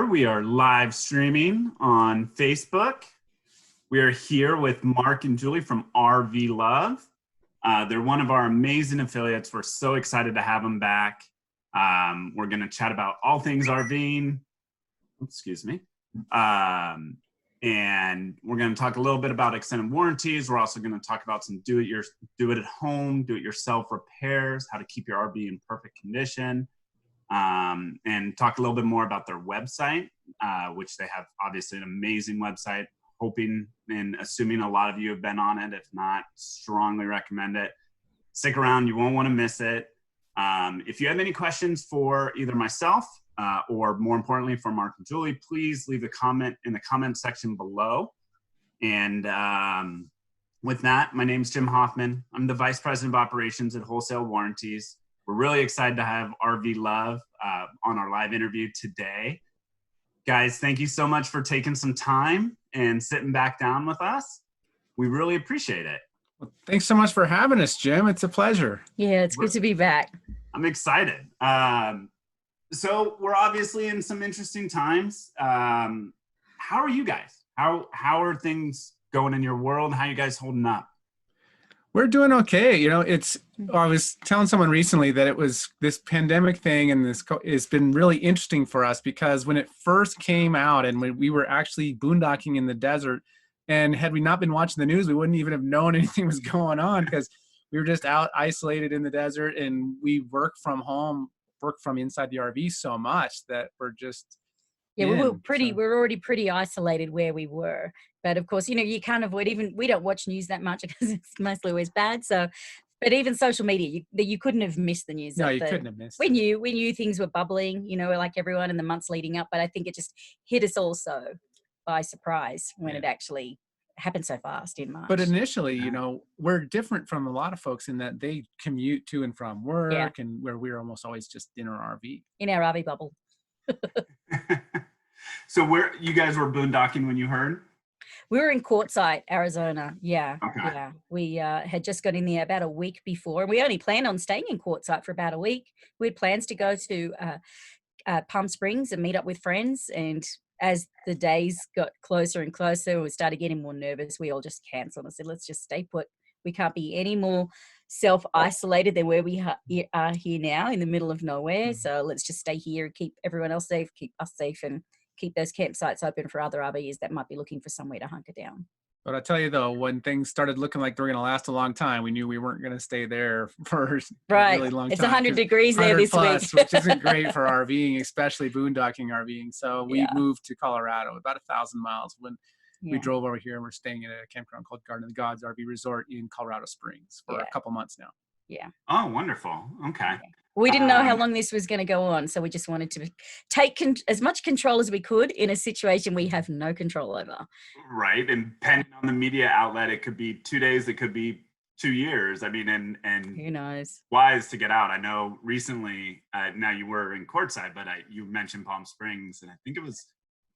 here. We are live streaming on Facebook. We are here with Marc and Julie from RVLove. They're one of our amazing affiliates. We're so excited to have them back. We're going to chat about all things RVing. Excuse me. And we're going to talk a little bit about extended warranties. We're also going to talk about some do it at home, do it yourself repairs, how to keep your RV in perfect condition. And talk a little bit more about their website, which they have obviously an amazing website. Hoping and assuming a lot of you have been on it. If not, strongly recommend it. Stick around, you won't want to miss it. If you have any questions for either myself or more importantly for Marc and Julie, please leave a comment in the comment section below. And with that, my name is Jim Hoffman. I'm the Vice President of Operations at Wholesale Warranties. We're really excited to have RVLove on our live interview today. Guys, thank you so much for taking some time and sitting back down with us. We really appreciate it. Well, thanks so much for having us, Jim. It's a pleasure. Yeah, it's good to be back. I'm excited. So we're obviously in some interesting times. How are you guys? How are things going in your world? How are you guys holding up? We're doing okay. You know, I was telling someone recently that it was this pandemic thing and it's been really interesting for us because when it first came out and when we were actually boondocking in the desert, and had we not been watching the news, we wouldn't even have known anything was going on because we were just out isolated in the desert and we work from home, work from inside the RV so much that we're just we were already pretty isolated where we were. But of course, you know, you can't avoid we don't watch news that much because it's mostly always bad. So, but even social media, you couldn't have missed the news. No, you couldn't have missed it. We knew things were bubbling, you know, like everyone in the months leading up. But I think it just hit us also by surprise when it actually happened so fast in March. But initially, you know, we're different from a lot of folks in that they commute to and from work and where we're almost always just in our RV. In our RV bubble. So where you guys were boondocking when you heard? We were in Quartzsite, Arizona. Yeah. Okay. Yeah. We had just got in there about a week before. And we only planned on staying in Quartzsite for about a week. We had plans to go to Palm Springs and meet up with friends. And as the days got closer and closer, we started getting more nervous. We all just canceled and said, let's just stay put. We can't be any more self-isolated than where we are here now in the middle of nowhere. So let's just stay here, keep everyone else safe, keep us safe, and keep those campsites open for other RVs that might be looking for somewhere to hunker down. But I tell you though, when things started looking like they were going to last a long time, we knew we weren't going to stay there for a really long time. It's 100 degrees there this week. Which isn't great for RVing, especially boondocking RVing. So we moved to Colorado, about 1,000 miles when we drove over here, and we're staying at a campground called Garden of the Gods RV Resort in Colorado Springs for a couple months now. Yeah. Oh, wonderful. Okay. We didn't know how long this was going to go on, so we just wanted to take as much control as we could in a situation we have no control over. Right, and depending on the media outlet, it could be 2 days, it could be 2 years. I mean, and who knows? Wise to get out. I know recently, now you were in Quartzsite, but you mentioned Palm Springs, and I think it was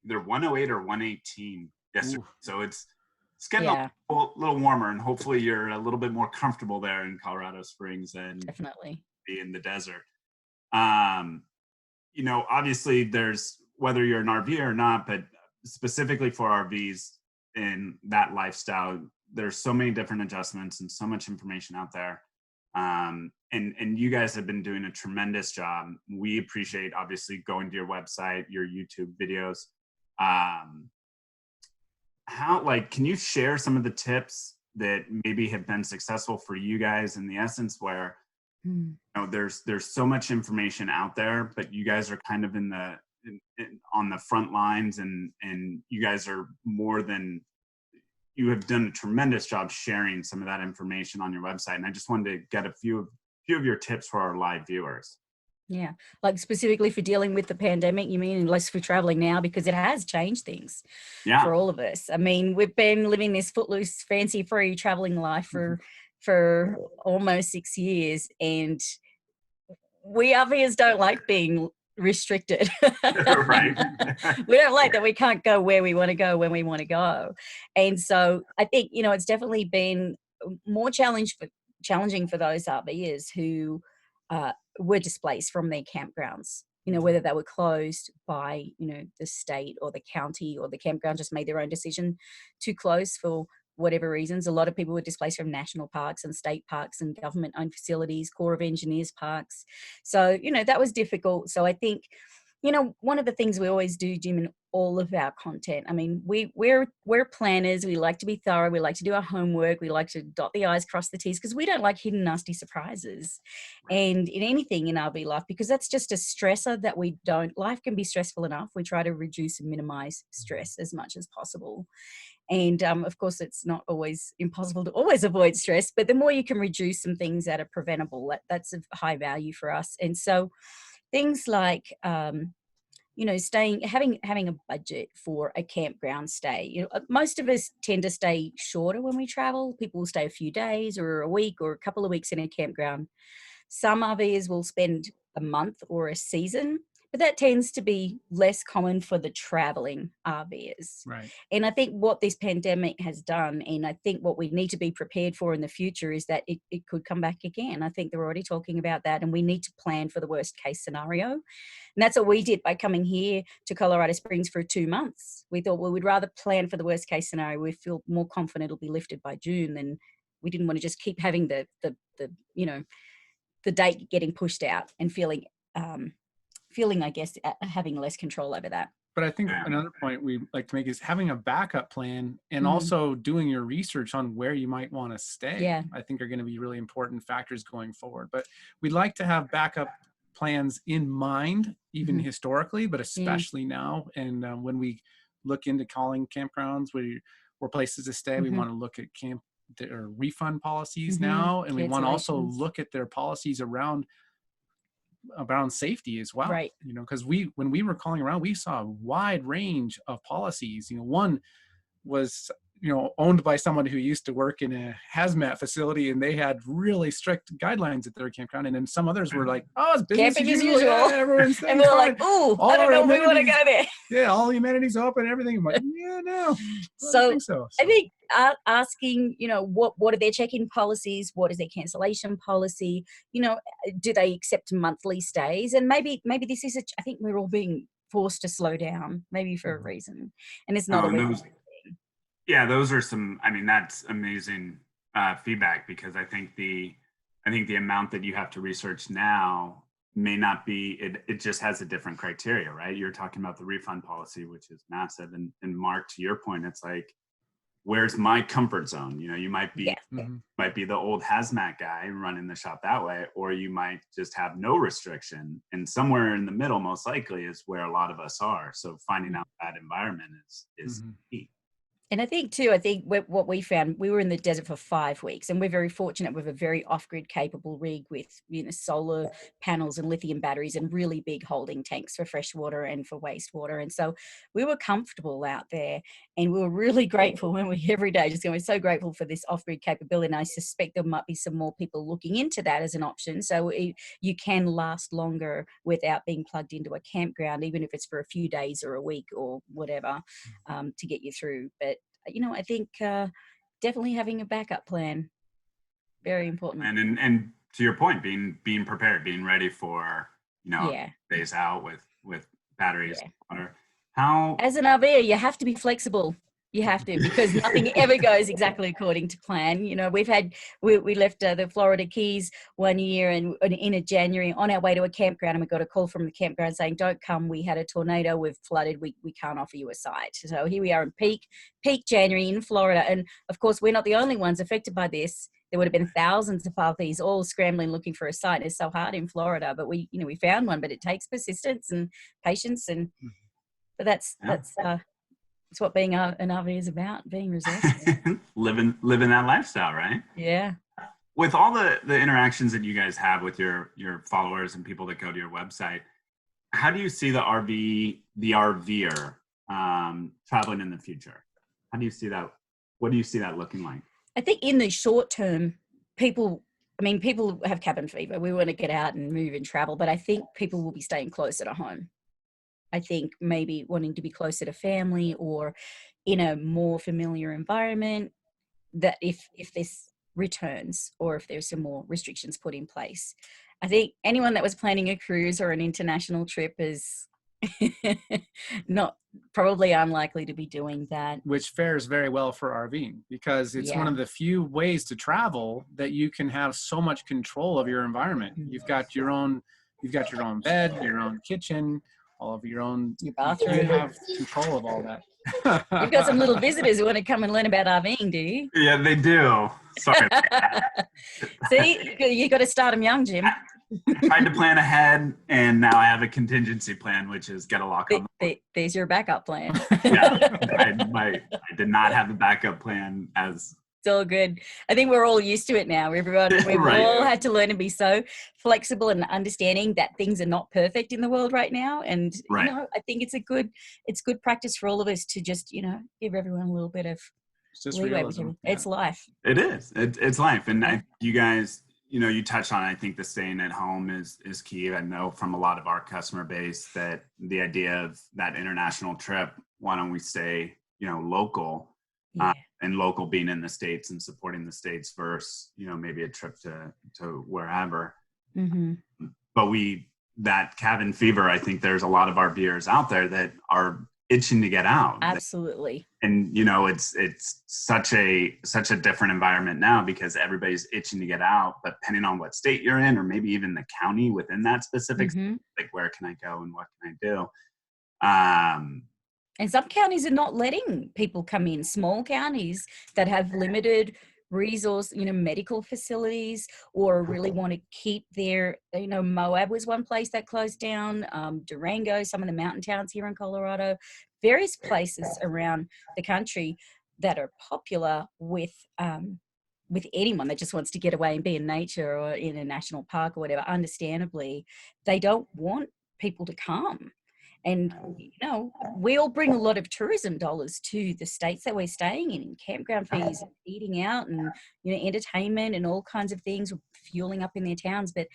either 108 or 118 yesterday. Ooh. So it's getting a little warmer, and hopefully you're a little bit more comfortable there in Colorado Springs and definitely in the desert. You know, obviously there's, whether you're an RV or not, but specifically for RVs in that lifestyle, there's so many different adjustments and so much information out there. And you guys have been doing a tremendous job. We appreciate obviously going to your website, your YouTube videos. Can you share some of the tips that maybe have been successful for you guys in the essence where, you know, there's so much information out there, but you guys are kind of on the front lines, and you guys are you have done a tremendous job sharing some of that information on your website. And I just wanted to get a few of your tips for our live viewers. Yeah, like specifically for dealing with the pandemic, you mean, unless for traveling now, because it has changed things for all of us. I mean, we've been living this footloose, fancy-free traveling life for almost 6 years, and we RVers don't like being restricted. Right. We don't like that we can't go where we want to go when we want to go. And so I think, you know, it's definitely been more challenging for those RVers who were displaced from their campgrounds you know, whether they were closed by, you know, the state or the county, or the campground just made their own decision to close for whatever reasons. A lot of people were displaced from national parks and state parks and government owned facilities, Corps of Engineers parks. So, you know, that was difficult. So I think, you know, one of the things we always do, Jim, in all of our content, I mean, we're planners. We like to be thorough. We like to do our homework. We like to dot the I's, cross the T's, because we don't like hidden nasty surprises. And in anything in RV life, because that's just a stressor that we don't, life can be stressful enough. We try to reduce and minimize stress as much as possible. And of course, it's not always impossible to always avoid stress, but the more you can reduce some things that are preventable, that's of high value for us. And so things like, you know, having a budget for a campground stay. You know, most of us tend to stay shorter when we travel. People will stay a few days or a week or a couple of weeks in a campground. Some RVers will spend a month or a season, but that tends to be less common for the traveling RVers. Right. And I think what this pandemic has done, and I think what we need to be prepared for in the future, is that it could come back again. I think they're already talking about that, and we need to plan for the worst case scenario. And that's what we did by coming here to Colorado Springs for 2 months. We thought, well, we'd rather plan for the worst case scenario. We feel more confident it'll be lifted by June, than we didn't want to just keep having the you know, the date getting pushed out and feeling, I guess, having less control over that. But I think another point we like to make is having a backup plan, and Mhm. also doing your research on where you might want to stay. Yeah. I think are going to be really important factors going forward. But we'd like to have backup plans in mind, even Mhm. historically, but especially now. And when we look into calling campgrounds or places to stay, we Mhm. want to look at their refund policies Mhm. now, and we want to also Cancellations. look at their policies around safety as well. Right. You know, because when we were calling around, we saw a wide range of policies. You know, one was, you know, owned by someone who used to work in a hazmat facility, and they had really strict guidelines at their campground. And then some others were like, oh, it's business Camping as as usual. usual. Yeah, everyone's staying And we were fine. like, "Ooh, All I don't our know if we want to amenities- go there." Yeah, all the amenities open and everything. I'm like, yeah, no, I don't So think so. I think asking, you know, what are their check-in policies? What is their cancellation policy? You know, do they accept monthly stays? And maybe this is I think we're all being forced to slow down, maybe for a reason, and it's not Oh, and always. those are some, I mean, that's amazing feedback, because I think the amount that you have to research now may not be, it just has a different criteria, right? You're talking about the refund policy, which is massive. And Mark, to your point, it's like, where's my comfort zone? You know, you might be, Yeah. might be the old hazmat guy running the shop that way, or you might just have no restriction. And somewhere in the middle, most likely, is where a lot of us are. So finding out that environment is key. And I think what we found, we were in the desert for 5 weeks, and we're very fortunate with a very off-grid capable rig with, you know, solar panels and lithium batteries and really big holding tanks for fresh water and for wastewater. And so we were comfortable out there, and we were really grateful when we every day just going, we're so grateful for this off-grid capability. And I suspect there might be some more people looking into that as an option. So you can last longer without being plugged into a campground, even if it's for a few days or a week or whatever, to get you through. But you know, I think definitely having a backup plan, very important. And to your point, being prepared, being ready for, you know, Yeah. days out with batteries, Yeah. water. How, As an RVer, you have to be flexible. You have to, because nothing ever goes exactly according to plan. You know, we left the Florida Keys one year, and in a January on our way to a campground, and we got a call from the campground saying, "Don't come. We had a tornado. We've flooded. We can't offer you a site." So here we are in peak January in Florida, and of course we're not the only ones affected by this. There would have been thousands of RVs all scrambling looking for a site. It's so hard in Florida, but we found one. But it takes persistence and patience, and but that's it's what being an RV is about, being resourceful. living that lifestyle, right? Yeah. With all the interactions that you guys have with your followers and people that go to your website, how do you see the RVer traveling in the future? How do you see that? What do you see that looking like? I think in the short term, people have cabin fever. We want to get out and move and travel, but I think people will be staying closer to home. I think maybe wanting to be closer to family or in a more familiar environment, that if this returns or if there's some more restrictions put in place. I think anyone that was planning a cruise or an international trip is not probably unlikely to be doing that. Which fares very well for RVing, because it's one of the few ways to travel that you can have so much control of your environment. You've got your own bed, your own kitchen, all of your own, your bathroom. You have control of all that. You've got some little visitors who want to come and learn about RVing, do you? Yeah, they do. Sorry. See, you got to start them young, Jim. I tried to plan ahead, and now I have a contingency plan, which is get a lock on the door. There's your backup plan. Yeah, I did not have a backup plan as... It's all good. I think we're all used to it now. We've Right. all had to learn to be so flexible and understanding that things are not perfect in the world right now. And Right. you know, I think it's good practice for all of us to just, you know, give everyone a little bit of leeway with everything. It's life. It is. It's life. And you guys, you know, you touched on, I think the staying at home is key. I know from a lot of our customer base that the idea of that international trip, why don't we stay, you know, local? Yeah. And local being in the States and supporting the States versus, you know, maybe a trip to wherever. Mm-hmm. But that cabin fever, I think there's a lot of RVers out there that are itching to get out. Absolutely. And, you know, it's such a different environment now because everybody's itching to get out, but depending on what state you're in, or maybe even the county within that specific, like where can I go and what can I do? And some counties are not letting people come in, small counties that have limited resource, you know, medical facilities, or really want to keep their, you know, Moab was one place that closed down, Durango, some of the mountain towns here in Colorado, various places around the country that are popular with anyone that just wants to get away and be in nature or in a national park or whatever. Understandably, they don't want people to come. And, you know, we all bring a lot of tourism dollars to the states that we're staying in, campground fees, and eating out, and, you know, entertainment and all kinds of things, fueling up in their towns. But,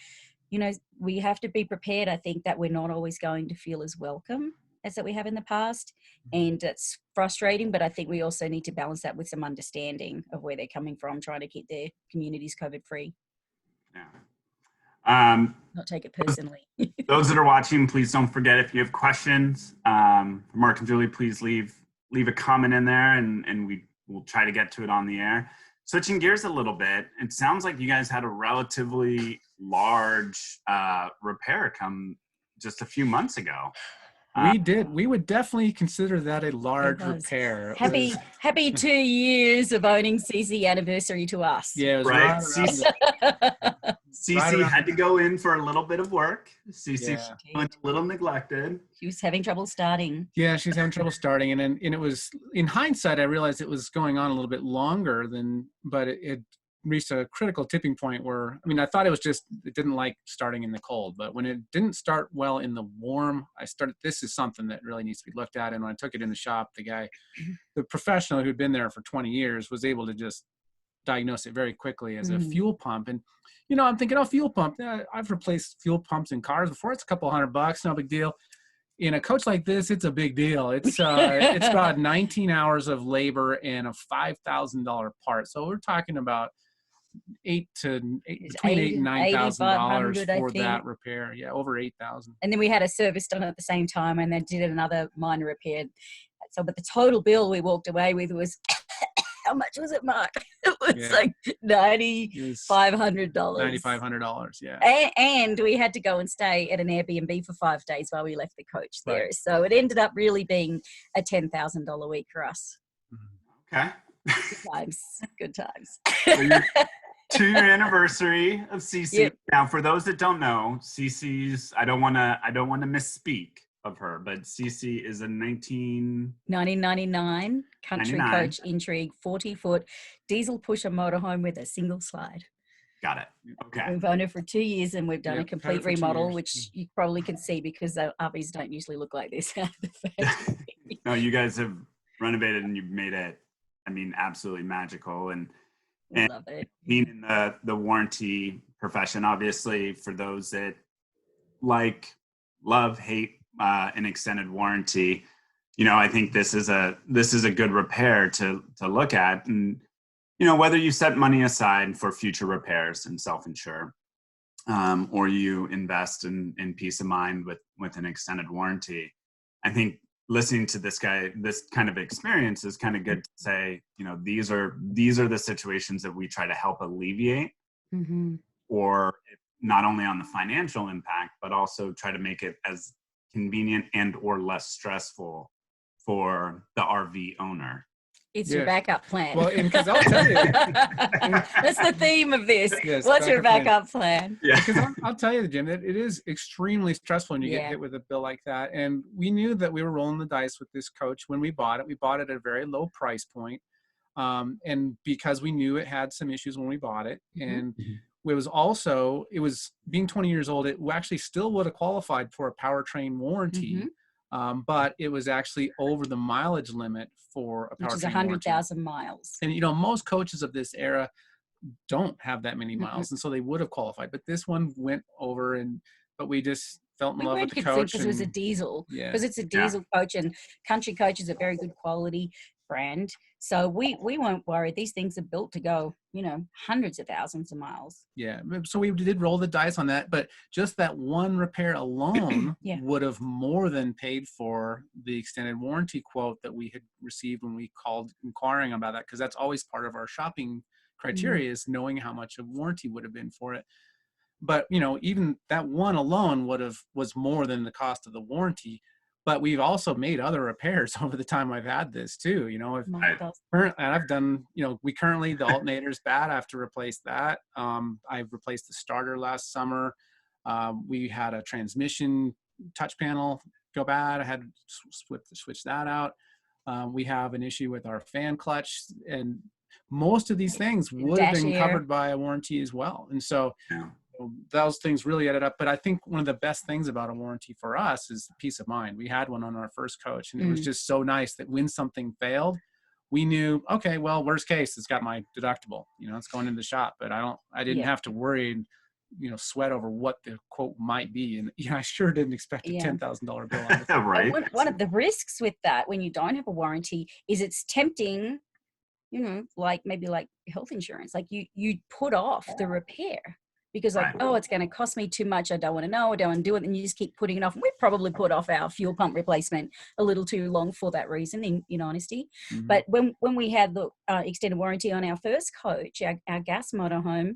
you know, we have to be prepared, I think, that we're not always going to feel as welcome as that we have in the past. And it's frustrating, but I think we also need to balance that with some understanding of where they're coming from, trying to keep their communities COVID-free. Yeah. Not take it personally. Those that are watching, please don't forget, if you have questions, Marc and Julie, please leave a comment in there, and we will try to get to it on the air. Switching gears a little bit, it sounds like you guys had a relatively large repair come just a few months ago. We did. We would definitely consider that a large repair. Happy 2 years of owning CC anniversary to us. Yeah, it was right. CC Right had to go in for a little bit of work. CC went a little neglected. She was having trouble starting. Yeah, she's having trouble starting, and it was, in hindsight, I realized it was going on a little bit longer but it reached a critical tipping point where, I mean, I thought it didn't like starting in the cold, but when it didn't start well in the warm, this is something that really needs to be looked at. And when I took it in the shop, the professional who'd been there for 20 years was able to just diagnose it very quickly as a fuel pump. And, you know, I'm thinking, oh, fuel pump. I've replaced fuel pumps in cars before. It's a couple $100, no big deal. In a coach like this, it's a big deal. It's about 19 hours of labor and a $5,000 part. So we're talking about between $8,000 and $9,000 for that repair. Yeah, over $8,000. And then we had a service done at the same time, and then did another minor repair. So, but the total bill we walked away with was, how much was it, Mark? It was like $9,500. $9,500, yeah. And we had to go and stay at an Airbnb for 5 days while we left the coach there. Right. So it ended up really being a $10,000 week for us. Okay. Good times. So 2-year anniversary of CC. Yep. Now, for those that don't know, CC's, I don't want to misspeak of her, but CC is a 1999 country coach intrigue 40-foot diesel pusher motorhome with a single slide. Got it. Okay. We've owned it for 2 years, and we've done a complete remodel, which you probably can see because the RVs don't usually look like this. No, you guys have renovated and you've made it, I mean, absolutely magical. And love it. Being in the warranty profession, obviously, for those that hate an extended warranty, you know, I think this is a good repair to look at. And, you know, whether you set money aside for future repairs and self-insure, or you invest in peace of mind with an extended warranty. I think listening to this kind of experience is kind of good to say, these are the situations that we try to help alleviate, or not only on the financial impact, but also try to make it as convenient and or less stressful for the RV owner. It's your backup plan. Well, because I'll tell you. That's the theme of this. Yes, what's your backup plan? Yeah. Because I'll tell you, Jim, that it is extremely stressful when you get hit with a bill like that. And we knew that we were rolling the dice with this coach when we bought it. We bought it at a very low price point. And because we knew it had some issues when we bought it. And it was being 20 years old, it actually still would have qualified for a powertrain warranty. But it was actually over the mileage limit for a powertrain, which is 100,000 miles. And most coaches of this era don't have that many miles, and so they would have qualified. But this one went over, but we just felt in love with the coach because it was a diesel. Because it's a diesel coach, and Country Coach is a very good quality brand. So we weren't worried. These things are built to go, hundreds of thousands of miles. Yeah. So we did roll the dice on that, but just that one repair alone would have more than paid for the extended warranty quote that we had received when we called inquiring about that. Because that's always part of our shopping criteria is knowing how much a warranty would have been for it. But, even that one alone was more than the cost of the warranty. But we've also made other repairs over the time I've had this too. I've done, the alternator's bad. I have to replace that. I replaced the starter last summer. We had a transmission touch panel go bad. I had to switch that out. We have an issue with our fan clutch, and most of these things would have been covered by a warranty as well. And so those things really added up. But I think one of the best things about a warranty for us is peace of mind. We had one on our first coach, and it was just so nice that when something failed, we knew, okay, well, worst case, it's got my deductible, it's going into the shop, but I didn't have to worry and, sweat over what the quote might be. And I sure didn't expect a $10,000 bill on it. Right. One of the risks with that, when you don't have a warranty, is it's tempting, like health insurance, like you put off the repair. Because it's going to cost me too much. I don't want to know. I don't want to do it. And you just keep putting it off. And we probably put off our fuel pump replacement a little too long for that reason, in honesty. But when we had the extended warranty on our first coach, our gas motorhome,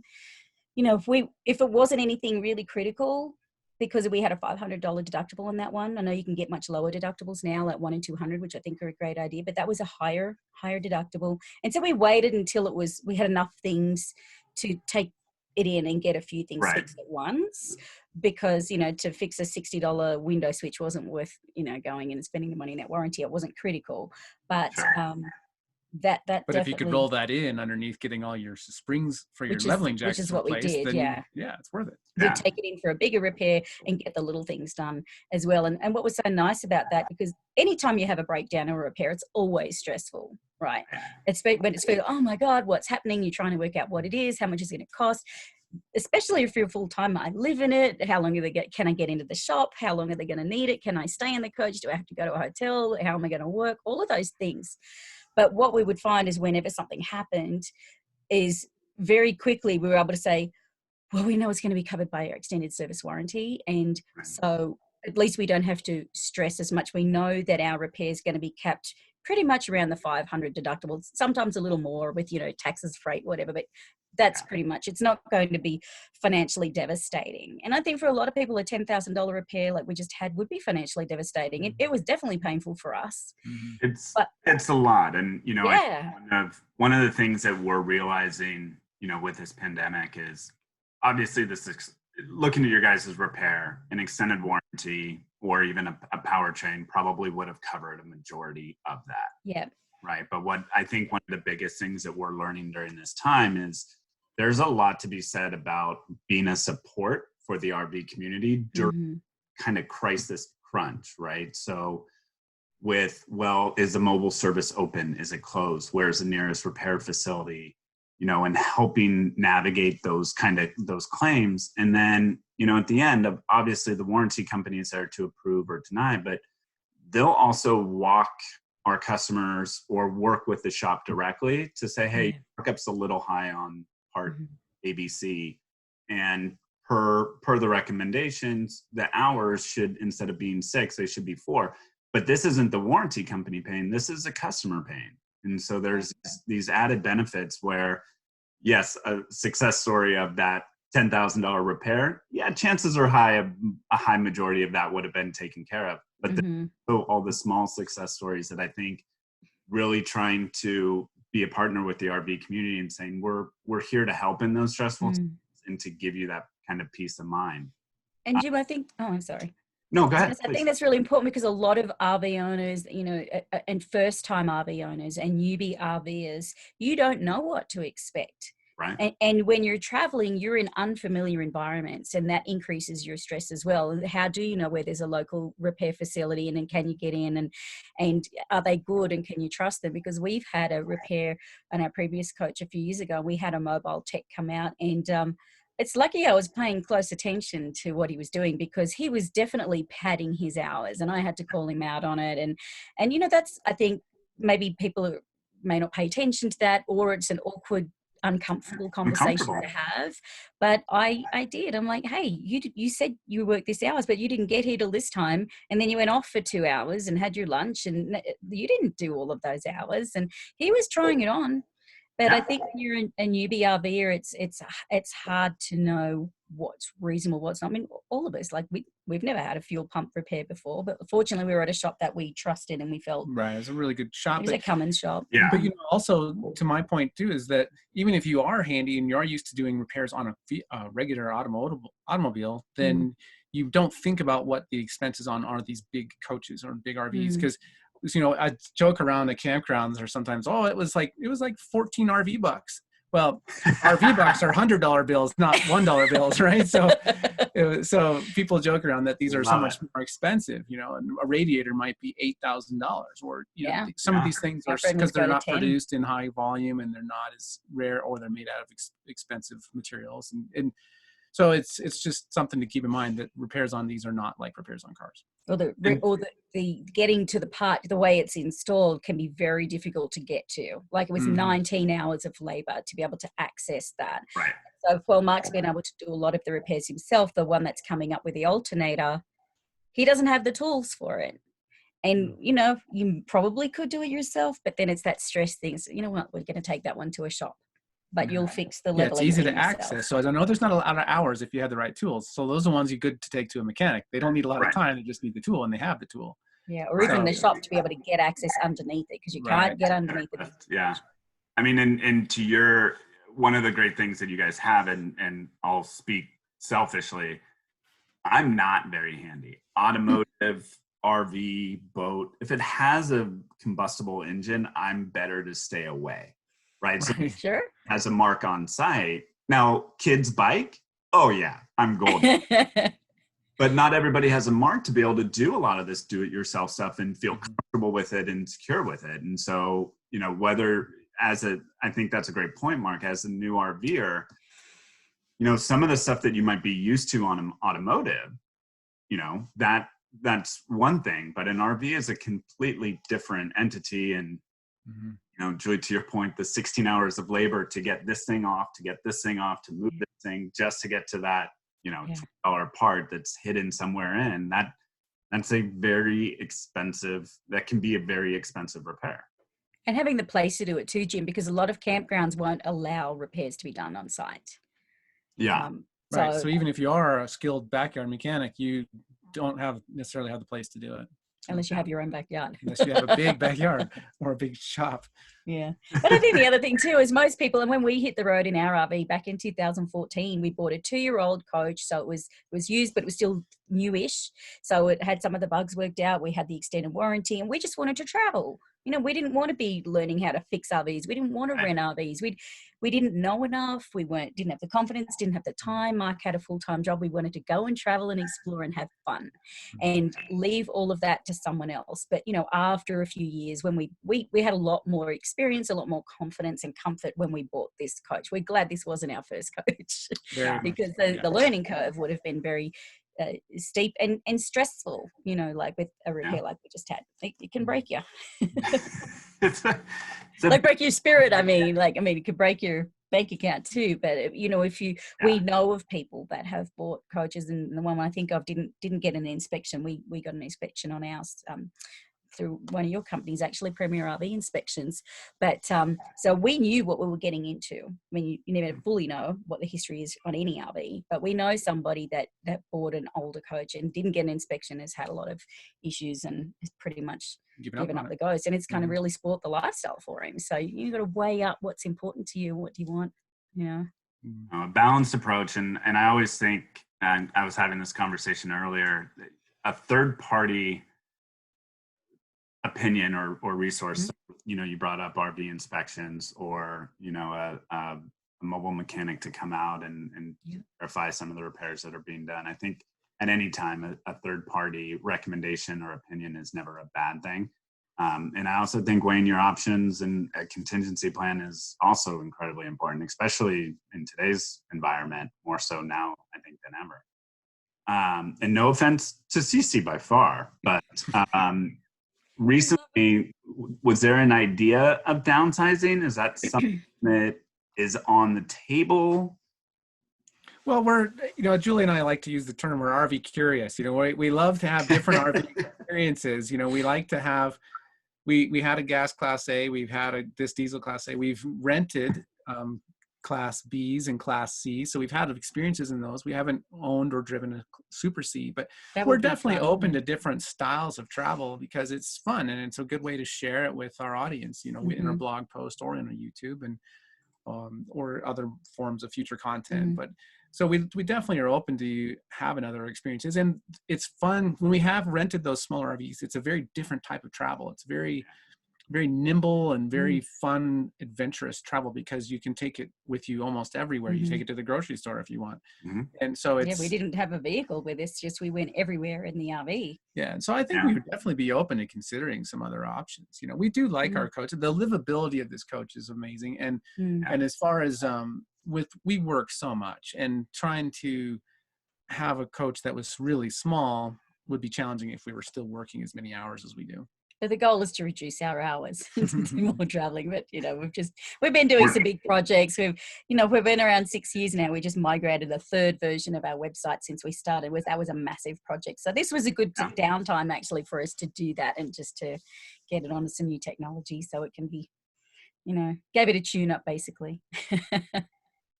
if it wasn't anything really critical, because we had a $500 deductible on that one. I know you can get much lower deductibles now, like 1 in 200, which I think are a great idea. But that was a higher deductible. And so we waited until we had enough things to take it in and get a few things fixed at once, because to fix a $60 window switch wasn't worth going in and spending the money in that warranty. It wasn't critical, but but if you could roll that in underneath getting all your springs for your leveling jacks, which is what we did, then it's worth it. We'd take it in for a bigger repair and get the little things done as well. And what was so nice about that, because anytime you have a breakdown or a repair, it's always stressful, right? When it's oh my God, what's happening? You're trying to work out what it is, how much is it going to cost, especially if you're a full-time. I live in it. How long can I get into the shop? How long are they going to need it? Can I stay in the coach? Do I have to go to a hotel? How am I going to work? All of those things. But what we would find is whenever something happened is very quickly we were able to say, well, we know it's going to be covered by our extended service warranty. And so at least we don't have to stress as much. We know that our repair is going to be capped pretty much around the 500 deductibles, sometimes a little more with, taxes, freight, whatever, but that's pretty much, it's not going to be financially devastating. And I think for a lot of people, a $10,000 repair like we just had would be financially devastating. It was definitely painful for us. It's a lot. And, one of the things that we're realizing, with this pandemic is obviously looking at your guys' repair, an extended warranty, or even a powertrain probably would have covered a majority of that. Yeah. Right. But what I think one of the biggest things that we're learning during this time is there's a lot to be said about being a support for the RV community during kind of crisis crunch, right? So is the mobile service open? Is it closed? Where's the nearest repair facility? And helping navigate those claims. And then, at the end of, obviously the warranty company is there to approve or deny, but they'll also walk our customers or work with the shop directly to say, hey, markup's a little high on part ABC, and per the recommendations, the hours should, instead of being 6, they should be 4. But this isn't the warranty company paying, this is the customer paying. And so there's these added benefits where, yes, a success story of that $10,000 repair, yeah, chances are high, a high majority of that would have been taken care of. But so all the small success stories that I think really trying to be a partner with the RV community and saying, we're here to help in those stressful times and to give you that kind of peace of mind. And Jim, I think, oh, I'm sorry. No, go ahead. I think that's really important because a lot of RV owners, you know, and first-time RV owners and newbie RVers, you don't know what to expect. Right. And when you're traveling, you're in unfamiliar environments, and that increases your stress as well. And how do you know where there's a local repair facility, and then can you get in, and are they good, and can you trust them? Because we've had a repair on our previous coach a few years ago. We had a mobile tech come out, and it's lucky I was paying close attention to what he was doing, because he was definitely padding his hours, and I had to call him out on it. And you know, that's, I think maybe people may not pay attention to that, or it's an awkward, uncomfortable conversation to have. But I did. I'm like, hey, you said you worked this hours, but you didn't get here till this time, and then you went off for 2 hours and had your lunch, and you didn't do all of those hours. And he was trying it on. But I think when you're a newbie RVer, it's hard to know what's reasonable, what's not. I mean, all of us, like we've never had a fuel pump repair before, but fortunately we were at a shop that we trusted and we felt right. It's a really good shop. It was a Cummins shop. Yeah. But you know, also to my point too, is that even if you are handy and you are used to doing repairs on a regular automobile, then you don't think about what the expenses are these big coaches or big RVs, because you know, I joke around at campgrounds or sometimes, it was like 14 RV bucks. Well, RV bucks are $100 bills, not $1 bills, right? So people joke around that these are so much more expensive. You know, and a radiator might be $8,000, or you know, some of these things are because they're not produced in high volume and they're not as rare, or they're made out of expensive materials, and so it's just something to keep in mind, that repairs on these are not like repairs on cars. Or the getting to the part, the way it's installed can be very difficult to get to. Like it was 19 hours of labor to be able to access that. Right. So while Mark's been able to do a lot of the repairs himself, the one that's coming up with the alternator, he doesn't have the tools for it. And, you know, you probably could do it yourself, but then it's that stress thing. So, you know what, we're going to take that one to a shop. But you'll fix the level. Yeah, it's easy to access. So I know there's not a lot of hours if you have the right tools. So those are the ones you're good to take to a mechanic. They don't need a lot of time. They just need the tool, and they have the tool. Yeah, or even the shop to be able to get access underneath it, because you can't get underneath it. Yeah. I mean, and to one of the great things that you guys have, and I'll speak selfishly, I'm not very handy. Automotive, RV, boat, if it has a combustible engine, I'm better to stay away. Right. So sure. As a Mark on site. Now, kids bike. Oh yeah, I'm golden. But not everybody has a Mark to be able to do a lot of this do-it-yourself stuff and feel comfortable with it and secure with it. And so, you know, I think that's a great point, Mark, as a new RVer, you know, some of the stuff that you might be used to on an automotive, you know, that's one thing, but an RV is a completely different entity. And you know, Julie, to your point, the 16 hours of labor to get this thing off, to move this thing, just to get to that, you know, $12 part that's hidden somewhere in, that's a very expensive, that can be a very expensive repair. And having the place to do it too, Jim, because a lot of campgrounds won't allow repairs to be done on site. Yeah. Right. So even if you are a skilled backyard mechanic, you don't necessarily have the place to do it. Unless you have your own backyard. Unless you have a big backyard or a big shop. Yeah. But I think the other thing too is most people, and when we hit the road in our RV back in 2014, we bought a 2-year-old coach. So it was used, but it was still newish. So it had some of the bugs worked out. We had the extended warranty, and we just wanted to travel. You know, we didn't want to be learning how to fix RVs. We didn't want to rent RVs. We didn't know enough. We didn't have the confidence, didn't have the time. Mark had a full-time job. We wanted to go and travel and explore and have fun and leave all of that to someone else. But, you know, after a few years, when we had a lot more experience, a lot more confidence and comfort when we bought this coach. We're glad this wasn't our first coach because the learning curve would have been very steep and stressful, you know, like with a repair like we just had. It can break you. Like break your spirit. It could break your bank account too. But you know, if you, we know of people that have bought coaches, and the one I think of didn't get an inspection. We got an inspection on ours. Through one of your companies, actually, Premier RV Inspections. But so we knew what we were getting into. I mean, you never fully know what the history is on any RV, but we know somebody that bought an older coach and didn't get an inspection, has had a lot of issues, and has pretty much given up the ghost. And it's kind of really spoilt the lifestyle for him. So you've got to weigh up what's important to you, what do you want. Yeah. A balanced approach. And I always think, and I was having this conversation earlier, a third party opinion or resource, you know, you brought up RV inspections, or, you know, a mobile mechanic to come out and verify some of the repairs that are being done. I think at any time, a third party recommendation or opinion is never a bad thing. And I also think weighing your options and a contingency plan is also incredibly important, especially in today's environment, more so now, I think, than ever. And no offense to Cece by far, but recently, was there an idea of downsizing? Is that something that is on the table? Well, we're, you know, Julie and I like to use the term, we're RV curious. You know, we love to have different RV experiences. You know, we like to have, we had a gas Class A, we've had this diesel Class A, we've rented Class Bs and Class C. So we've had experiences in those. We haven't owned or driven a Super C, but we're definitely open to different styles of travel because it's fun and it's a good way to share it with our audience, you know, in a blog post or in a YouTube and or other forms of future content. But so we definitely are open to having other experiences, and it's fun when we have rented those smaller RVs. It's a very different type of travel. It's very nimble and very fun, adventurous travel because you can take it with you almost everywhere. You take it to the grocery store if you want. And so it's, we didn't have a vehicle with us, just we went everywhere in the RV. Yeah. And so I think we would definitely be open to considering some other options. You know, we do like our coach. The livability of this coach is amazing. And as far as we work so much, and trying to have a coach that was really small would be challenging if we were still working as many hours as we do. But the goal is to reduce our hours and to do more traveling. But, you know, we've been doing some big projects. We've been around 6 years now. We just migrated the third version of our website since we started. That was a massive project. So this was a good downtime actually for us to do that and just to get it onto some new technology so it can be, you know, gave it a tune up basically.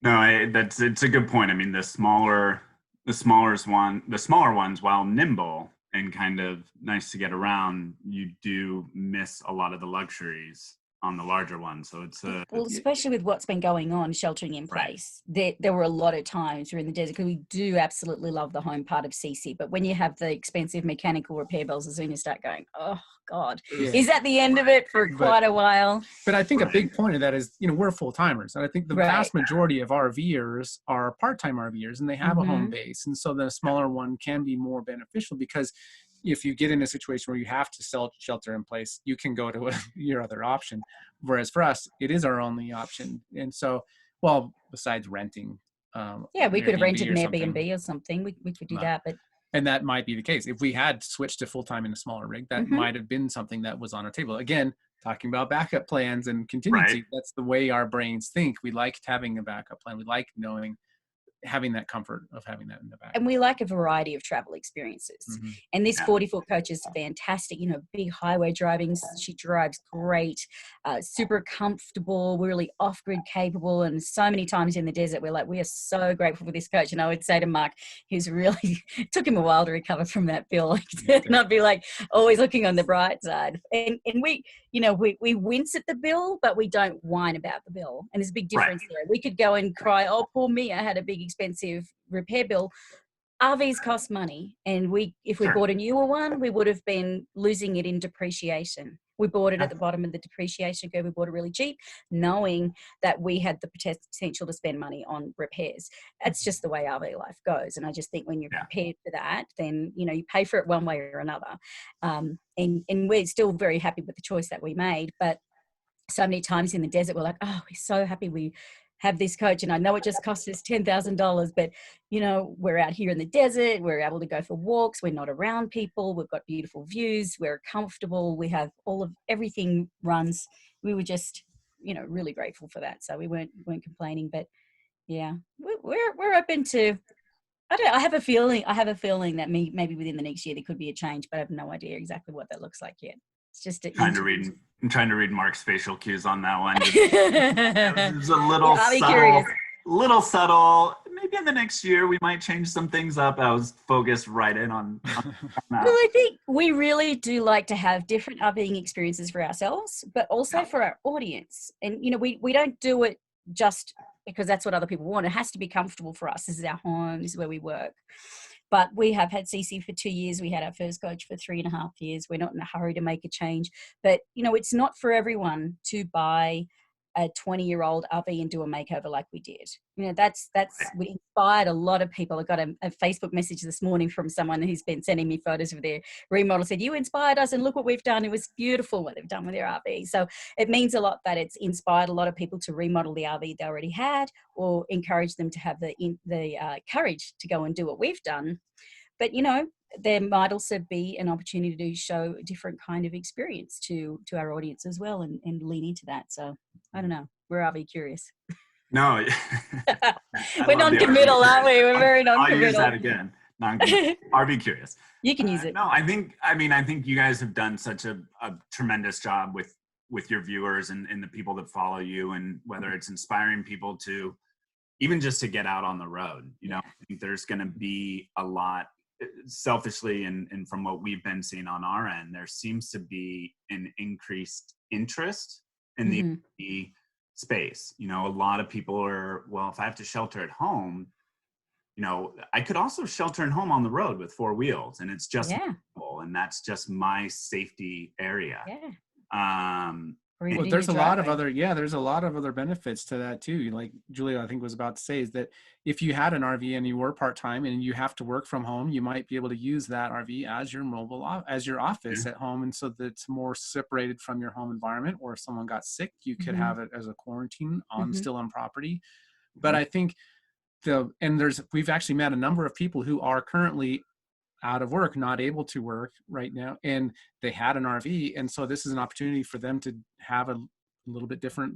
No, it's a good point. I mean, the smaller ones, while nimble and kind of nice to get around, you do miss a lot of the luxuries on the larger ones. So it's well, especially with what's been going on, sheltering in place. There were a lot of times we're in the desert because we do absolutely love the home part of CC. But when you have the expensive mechanical repair bills, as soon as you start going, oh God, is that the end of it for quite a while? But I think a big point of that is, you know, we're full timers, and I think the vast majority of RVers are part-time RVers, and they have a home base, and so the smaller one can be more beneficial because if you get in a situation where you have to shelter in place, you can go to your other option. Whereas for us, it is our only option. And so, well, besides renting. We could have rented an Airbnb or something. We could do that. And that might be the case. If we had switched to full-time in a smaller rig, that might have been something that was on our table. Again, talking about backup plans and contingency, that's the way our brains think. We like having a backup plan. We like having that comfort of having that in the back. And we like a variety of travel experiences. And this 40-foot coach is fantastic, you know, big highway driving. She drives great, super comfortable, we're really off-grid capable. And so many times in the desert, we're like, we are so grateful for this coach. And I would say to Mark, he's really, it took him a while to recover from that bill. Not be like always looking on the bright side. And we, you know, we wince at the bill, but we don't whine about the bill. And there's a big difference there. We could go and cry, oh, poor me, I had a big expensive repair bill. RVs cost money, and if we bought a newer one, we would have been losing it in depreciation. We bought it at the bottom of the depreciation curve. We bought it really cheap, knowing that we had the potential to spend money on repairs. That's just the way RV life goes. And I just think when you're prepared for that, then, you know, you pay for it one way or another. And we're still very happy with the choice that we made. But so many times in the desert, we're like, oh, we're so happy we have this coach, and I know it just cost us $10,000, but you know, we're out here in the desert, we're able to go for walks, we're not around people, we've got beautiful views, we're comfortable, we have everything runs. We were just really grateful for that. So we weren't complaining, but yeah, we're open to. I don't. I have a feeling that maybe within the next year there could be a change, but I have no idea exactly what that looks like yet. It's just I'm trying to read Mark's facial cues on that one. It's a little I'll be subtle. curious. Little subtle. Maybe in the next year we might change some things up. I was focused right in on that. Well, I think we really do like to have different RVing experiences for ourselves, but also for our audience. And we don't do it just because that's what other people want. It has to be comfortable for us. This is our home. This is where we work. But we have had CC for 2 years. We had our first coach for 3.5 years. We're not in a hurry to make a change. But, it's not for everyone to buy a 20-year-old RV and do a makeover like we did. We inspired a lot of people. I got a Facebook message this morning from someone who's been sending me photos of their remodel, said, you inspired us and look what we've done. It was beautiful what they've done with their RV. So it means a lot that it's inspired a lot of people to remodel the RV they already had, or encourage them to have the courage to go and do what we've done. But, there might also be an opportunity to show a different kind of experience to our audience as well, and lean into that. So I don't know. We're RV curious. No. We're non-committal, aren't we? We're very non-committal. I'll use that again. RV curious. You can use it. No, I think you guys have done such a tremendous job with your viewers and the people that follow you, and whether it's inspiring people to even just to get out on the road. I think there's going to be a lot. Selfishly, and from what we've been seeing on our end, there seems to be an increased interest in the space. A lot of people are, well, if I have to shelter at home, I could also shelter at home on the road with 4 wheels, and it's just and that's just my safety area. Well, there's a lot of other benefits to that too. Like Julia, I think, was about to say, is that if you had an RV and you were part-time and you have to work from home, you might be able to use that RV as your as your office at home, and so that it's more separated from your home environment. Or if someone got sick, you could have it as a quarantine still on property. But I think we've actually met a number of people who are currently out of work, not able to work right now, and they had an RV, and so this is an opportunity for them to have a little bit different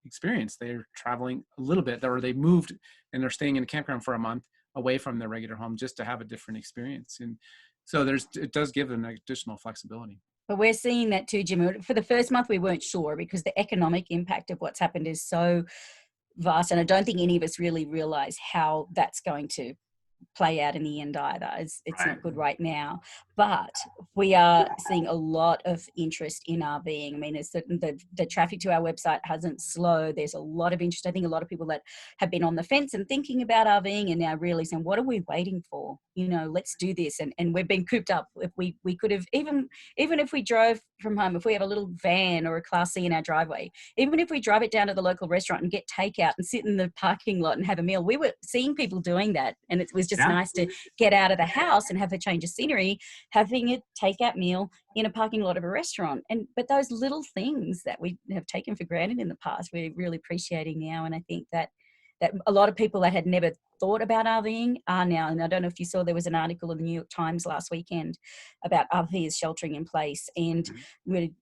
experience. They're traveling a little bit, or they moved and they're staying in a campground for a month away from their regular home just to have a different experience. And so it does give them additional flexibility. But we're seeing that too, Jim. For the first month we weren't sure, because the economic impact of what's happened is so vast, and I don't think any of us really realize how that's going to play out in the end either. It's not good right now, but we are seeing a lot of interest in RVing. I mean, the traffic to our website hasn't slowed. There's a lot of interest. I think a lot of people that have been on the fence and thinking about RVing and now really saying, what are we waiting for? Let's do this. And we've been cooped up. If we could have, even if we drove from home, if we have a little van or a Class C in our driveway, even if we drive it down to the local restaurant and get takeout and sit in the parking lot and have a meal, we were seeing people doing that. And it was just nice to get out of the house and have a change of scenery, having a takeout meal in a parking lot of a restaurant. But those little things that we have taken for granted in the past, we're really appreciating now. And I think that a lot of people that had never thought about RVing are now. And I don't know if you saw, there was an article in the New York Times last weekend about RVers sheltering in place, and really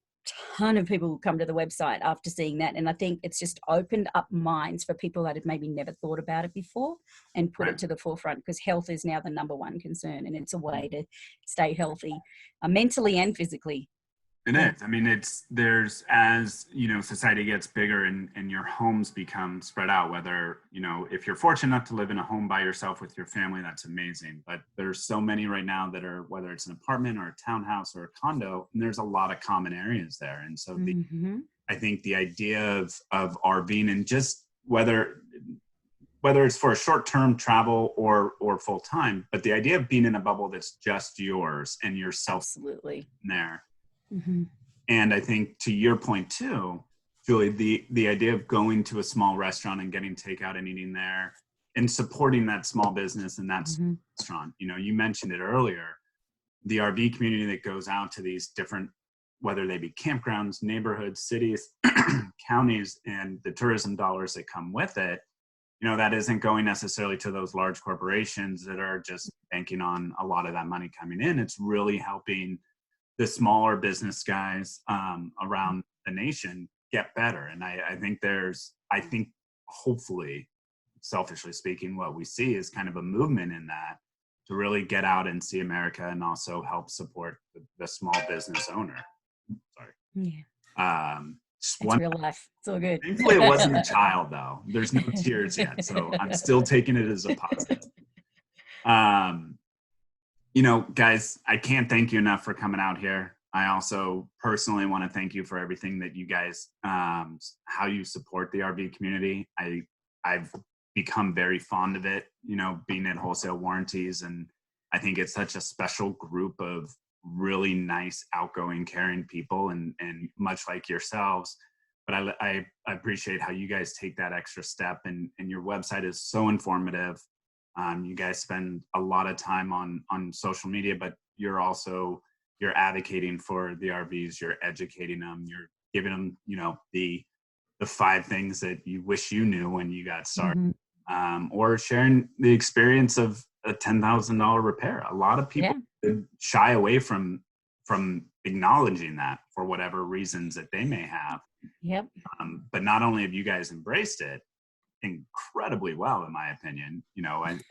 ton of people come to the website after seeing that. And I think it's just opened up minds for people that had maybe never thought about it before, and put it to the forefront, because health is now the number one concern, and it's a way to stay healthy mentally and physically. It is. I mean, there's, as society gets bigger and your homes become spread out, whether, if you're fortunate enough to live in a home by yourself with your family, that's amazing. But there's so many right now that are, whether it's an apartment or a townhouse or a condo, and there's a lot of common areas there. And so I think the idea of RVing, and just whether it's for a short-term travel or full-time, but the idea of being in a bubble that's just yours and yourself absolutely there. And I think, to your point too, Julie, the idea of going to a small restaurant and getting takeout and eating there, and supporting that small business and that restaurant. You mentioned it earlier, the RV community that goes out to these different, whether they be campgrounds, neighborhoods, cities, counties, and the tourism dollars that come with it, that isn't going necessarily to those large corporations that are just banking on a lot of that money coming in. It's really helping the smaller business guys around the nation get better. And I think hopefully, selfishly speaking, what we see is kind of a movement in that to really get out and see America and also help support the small business owner. Sorry. Yeah. Just It's real life. It's all good. Thankfully, it wasn't a child, though. There's no tears yet, so I'm still taking it as a positive. You know, guys, I can't thank you enough for coming out here. I also personally want to thank you for everything that you guys, how you support the RV community. I've become very fond of it, you know, being at Wholesale Warranties, and I think it's such a special group of really nice, outgoing, caring people, and much like yourselves. But I appreciate how you guys take that extra step, and your website is so informative. You guys spend a lot of time on social media, but you're advocating for the RVs, you're educating them, you're giving them, you know, the 5 things that you wish you knew when you got started, or sharing the experience of a $10,000 repair. A lot of people shy away from acknowledging that for whatever reasons that they may have. Yep. But not only have you guys embraced it incredibly well, in my opinion, you know, and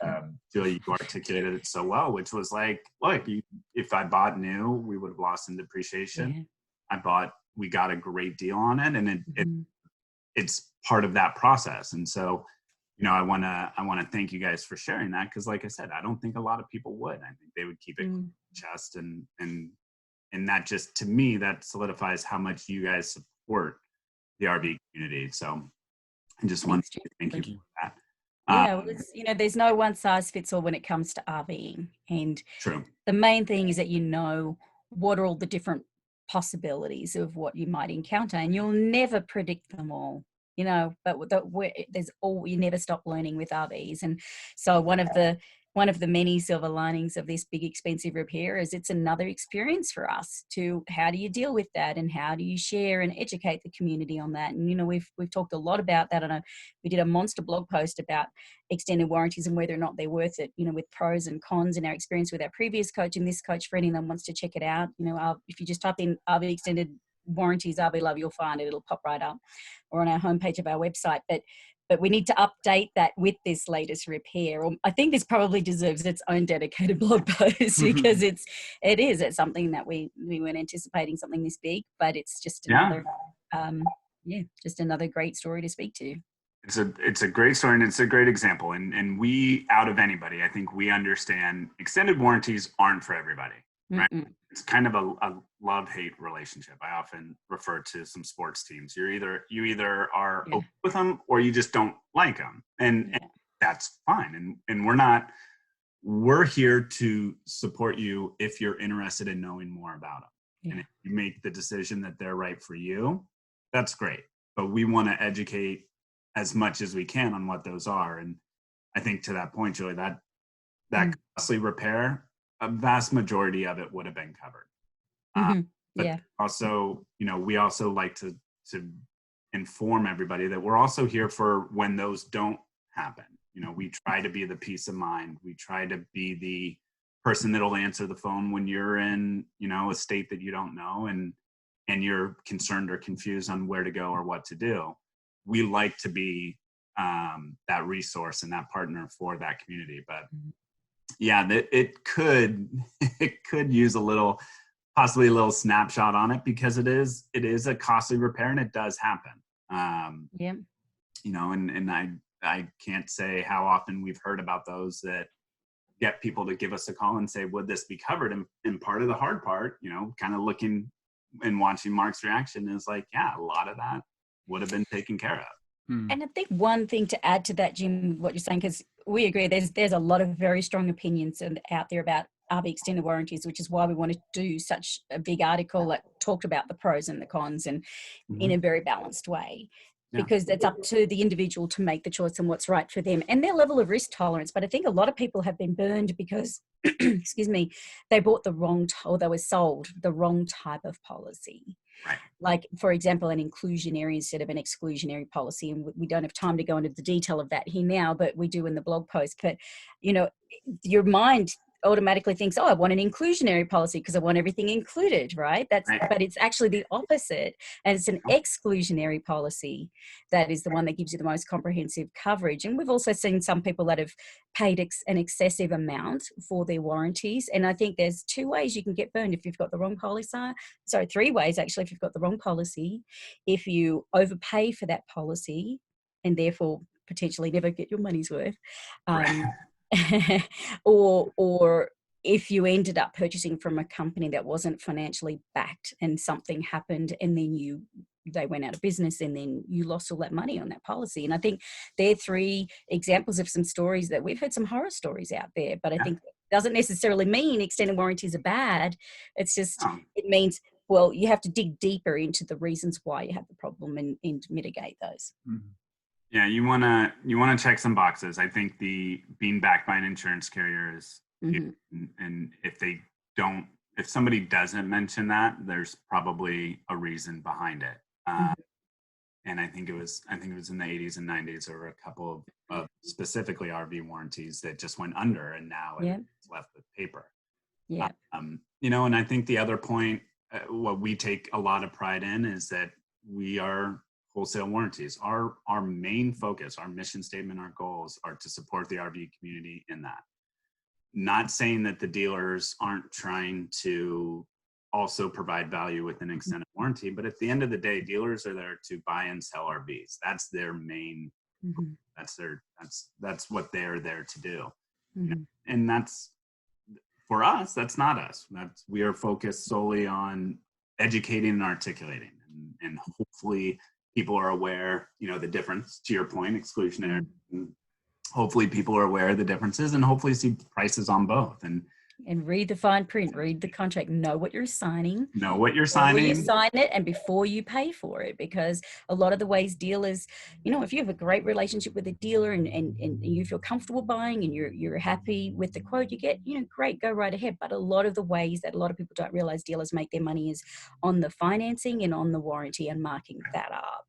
Julie, you articulated it so well, which was like, look, if I bought new, we would have lost in depreciation. We got a great deal on it, and it's part of that process. And so, you know, I want to thank you guys for sharing that, because like I said, I don't think a lot of people would. I think they would keep it just, and that just, to me, that solidifies how much you guys support the RV community. So I just want to thank you for that. Yeah, well, you know, there's no one size fits all when it comes to RVing, and True. The main thing is that you know what are all the different possibilities of what you might encounter, and you'll never predict them all, you know, but you never stop learning with RVs. And so one of the many silver linings of this big expensive repair is it's another experience for us to, how do you deal with that, and how do you share and educate the community on that. And you know, we've talked a lot about that. We did a monster blog post about extended warranties and whether or not they're worth it, you know, with pros and cons, and our experience with our previous coach and this coach. For anyone that wants to check it out, you know, if you just type in RV extended warranties RVLove, you'll find it. It'll pop right up, or on our homepage of our website. But we need to update that with this latest repair. Or I think this probably deserves its own dedicated blog post, because it's something that we weren't anticipating something this big, but it's just another just another great story to speak to. It's a great story, and it's a great example. And we, out of anybody, I think we understand extended warranties aren't for everybody, right? It's kind of a love-hate relationship. I often refer to some sports teams. You either are open with them, or you just don't like them, and that's fine. And we're here to support you if you're interested in knowing more about them. And if you make the decision that they're right for you, that's great. But we want to educate as much as we can on what those are. And I think, to that point, Julie, that costly repair, a vast majority of it would have been covered. But also, you know, we also like to inform everybody that we're also here for when those don't happen. You know, we try to be the peace of mind. We try to be the person that'll answer the phone when you're in, you know, a state that you don't know, and you're concerned or confused on where to go or what to do. We like to be that resource and that partner for that community. But yeah, it could use possibly a little snapshot on it, because it is a costly repair, and it does happen. You know, and I can't say how often we've heard about those that get people to give us a call and say, would this be covered? And part of the hard part, you know, kind of looking and watching Marc's reaction, is like, yeah, a lot of that would have been taken care of. And I think one thing to add to that, Jim, what you're saying, because we agree, there's a lot of very strong opinions out there about RV extended warranties, which is why we wanted to do such a big article that talked about the pros and the cons, and in a very balanced way, because it's up to the individual to make the choice on what's right for them and their level of risk tolerance. But I think a lot of people have been burned because, excuse me, they bought the wrong, or they were sold the wrong type of policy. Right. Like, for example, an inclusionary instead of an exclusionary policy. And we don't have time to go into the detail of that here now, but we do in the blog post. But, you know, your mind automatically thinks, oh, I want an inclusionary policy because I want everything included, right? Right. But it's actually the opposite. And it's an exclusionary policy that is the one that gives you the most comprehensive coverage. And we've also seen some people that have paid an excessive amount for their warranties. And I think there's 2 ways you can get burned if you've got the wrong policy. Sorry, 3 ways actually if you've got the wrong policy. If you overpay for that policy and therefore potentially never get your money's worth. Or if you ended up purchasing from a company that wasn't financially backed and something happened and then they went out of business and then you lost all that money on that policy. And I think they're 3 examples of some stories that we've heard some horror stories out there, but I think it doesn't necessarily mean extended warranties are bad. It's just, it means, well, you have to dig deeper into the reasons why you have the problem and mitigate those. Mm-hmm. Yeah, you wanna check some boxes. I think the being backed by an insurance carrier is, and if somebody doesn't mention that, there's probably a reason behind it. And I think it was in the 80s and 90s, there were a couple of specifically RV warranties that just went under, and now it's left with paper. Yeah. And I think the other point, what we take a lot of pride in is that we are Wholesale Warranties. Our main focus, our mission statement, our goals are to support the RV community in that. Not saying that the dealers aren't trying to also provide value with an extended warranty, but at the end of the day, dealers are there to buy and sell RVs. That's their main, that's what they're there to do. And that's, for us, that's not us. We are focused solely on educating and articulating, and hopefully people are aware, the difference, to your point, exclusionary. Hopefully people are aware of the differences and hopefully see prices on both. And read the fine print, read the contract, know what you're signing. Know what you're signing. Before you sign it and before you pay for it, because a lot of the ways dealers, if you have a great relationship with a dealer and you feel comfortable buying and you're happy with the quote you get, great, go right ahead. But a lot of the ways that a lot of people don't realize dealers make their money is on the financing and on the warranty and marking that up.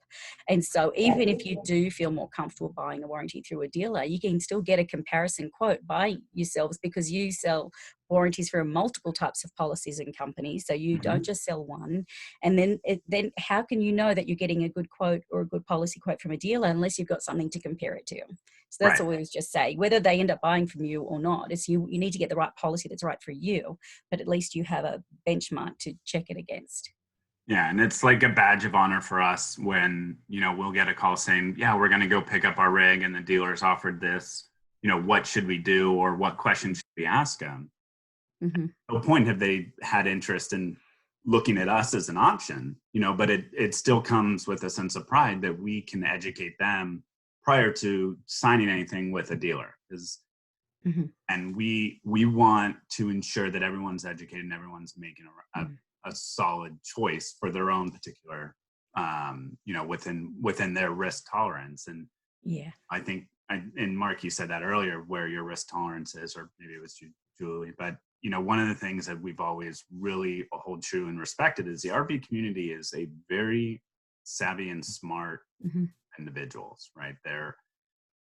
And so even if you do feel more comfortable buying a warranty through a dealer, you can still get a comparison quote by yourselves, because you sell warranties for multiple types of policies and companies. So you don't just sell one. And then how can you know that you're getting a good quote or a good policy quote from a dealer unless you've got something to compare it to? So that's all we was just say. Whether they end up buying from you or not, it's you need to get the right policy that's right for you, but at least you have a benchmark to check it against. Yeah, and it's like a badge of honor for us when, we'll get a call saying, yeah, we're going to go pick up our rig and the dealer's offered this, what should we do, or what questions should we ask them? At no point have they had interest in looking at us as an option, but it still comes with a sense of pride that we can educate them prior to signing anything with a dealer. And we want to ensure that everyone's educated and everyone's making a solid choice for their own particular, within their risk tolerance. And I think, and Mark, you said that earlier, where your risk tolerance is, or maybe it was Julie, but one of the things that we've always really hold true and respected is the RV community is a very savvy and smart individuals, right?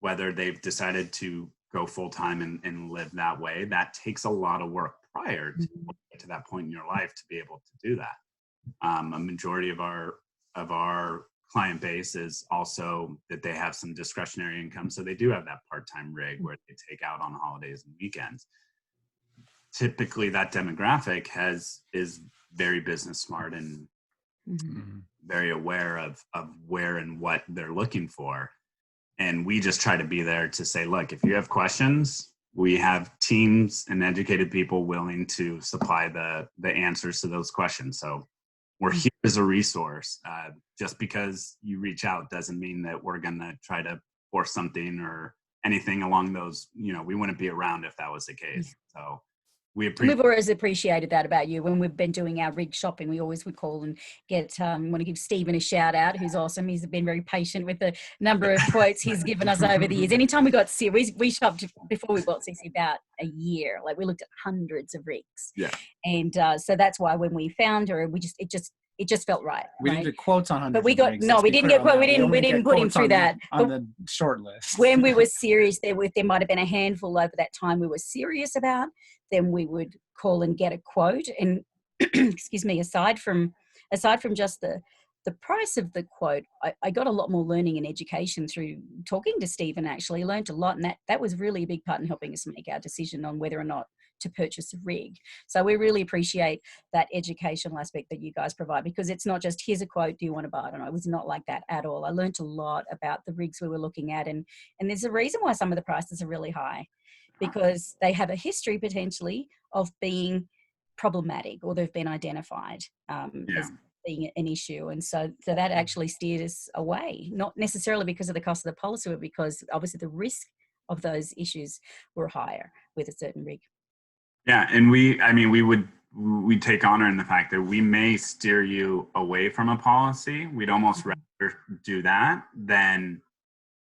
Whether they've decided to go full-time and live that way, that takes a lot of work prior to get to that point in your life to be able to do that. A majority of our client base is also that they have some discretionary income, so they do have that part-time rig where they take out on holidays and weekends. Typically, that demographic is very business smart and very aware of where and what they're looking for. And we just try to be there to say, look, if you have questions, we have teams and educated people willing to supply the answers to those questions. So we're here as a resource. Just because you reach out doesn't mean that we're going to try to force something or anything along those, we wouldn't be around if that was the case. So we've always appreciated that about you. When we've been doing our rig shopping, we always would call and get, want to give Stephen a shout out, who's awesome. He's been very patient with the number of quotes he's given us over the years. Anytime we got we shopped before we bought CC about a year. Like we looked at hundreds of rigs. Yeah. And so that's why when we found her, it just it just felt right. We didn't get quotes on hundreds. But we got rigs, we didn't get quote. We didn't put him through that on the short list. When we were serious, there might have been a handful over that time we were serious about. Then we would call and get a quote. And excuse me, aside from just the price of the quote, I got a lot more learning and education through talking to Stephen. Actually, learned a lot, and that was really a big part in helping us make our decision on whether or not to purchase a rig. So we really appreciate that educational aspect that you guys provide, because it's not just here's a quote, do you want to buy it? And it was not like that at all. I learned a lot about the rigs we were looking at, and there's a reason why some of the prices are really high, because they have a history potentially of being problematic, or they've been identified as being an issue. And so that actually steered us away, not necessarily because of the cost of the policy, but because obviously the risk of those issues were higher with a certain rig. Yeah, and we take honor in the fact that we may steer you away from a policy. We'd almost rather do that than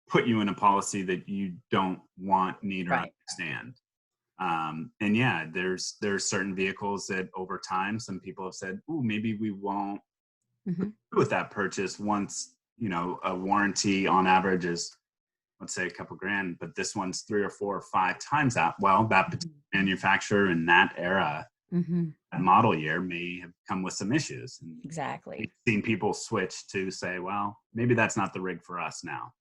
put you in a policy that you don't want, need, or understand. And yeah, there's certain vehicles that over time, some people have said, "Ooh, maybe we won't do with that purchase once, you know, a warranty on average is, let's say, a couple grand, but this one's 3 or 4 or 5 times that." Well, that particular manufacturer in that era, that model year, may have come with some issues. And exactly. we've seen people switch to say, well, maybe that's not the rig for us now.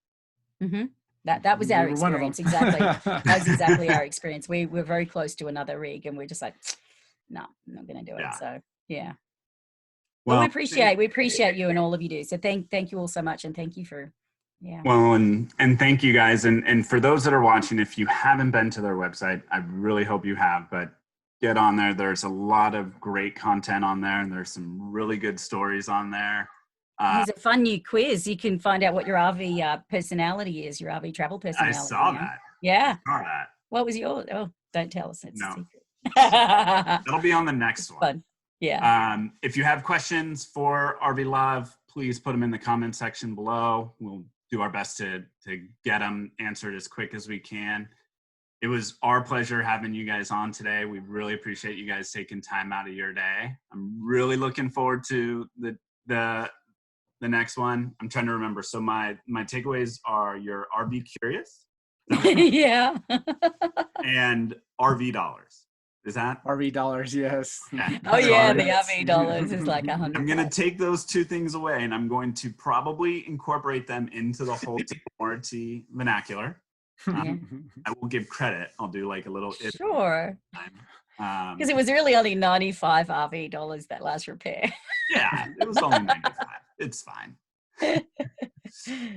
That was our experience. Exactly. That was exactly our experience. We were very close to another rig, and we're just like, no, I'm not going to do it. So yeah. Well, we appreciate you and all of you do. So thank you all so much, and thank you for. Yeah. Well, and thank you guys. And for those that are watching, if you haven't been to their website, I really hope you have, but get on there. There's a lot of great content on there, and there's some really good stories on there. There's a fun new quiz. You can find out what your RV personality is, your RV travel personality. I saw that. Yeah. I saw that. What was yours? Oh, don't tell us. It's a secret. That'll be on the next one. Fun. Yeah. If you have questions for RVLove, please put them in the comment section below. We'll do our best to get them answered as quick as we can. It was our pleasure having you guys on today. We really appreciate you guys taking time out of your day. I'm really looking forward to the next one. I'm trying to remember. So my takeaways are your RV curious. Yeah. And RV dollars. Is that? RV dollars, yes. Yeah. Oh yeah, the RV dollars is like 100. I'm going to take those 2 things away, and I'm going to probably incorporate them into the Wholesale warranty vernacular. I will give credit. I'll do like a little. Sure. Because it was really only 95 RV dollars that last repair. Yeah, it was only 95. It's fine.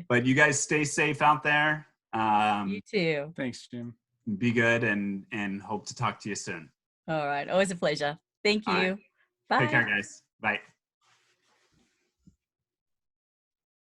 But you guys stay safe out there. You too. Thanks, Jim. Be good, and hope to talk to you soon. All right. Always a pleasure. Thank you. Right. Bye. Take care, guys. Bye.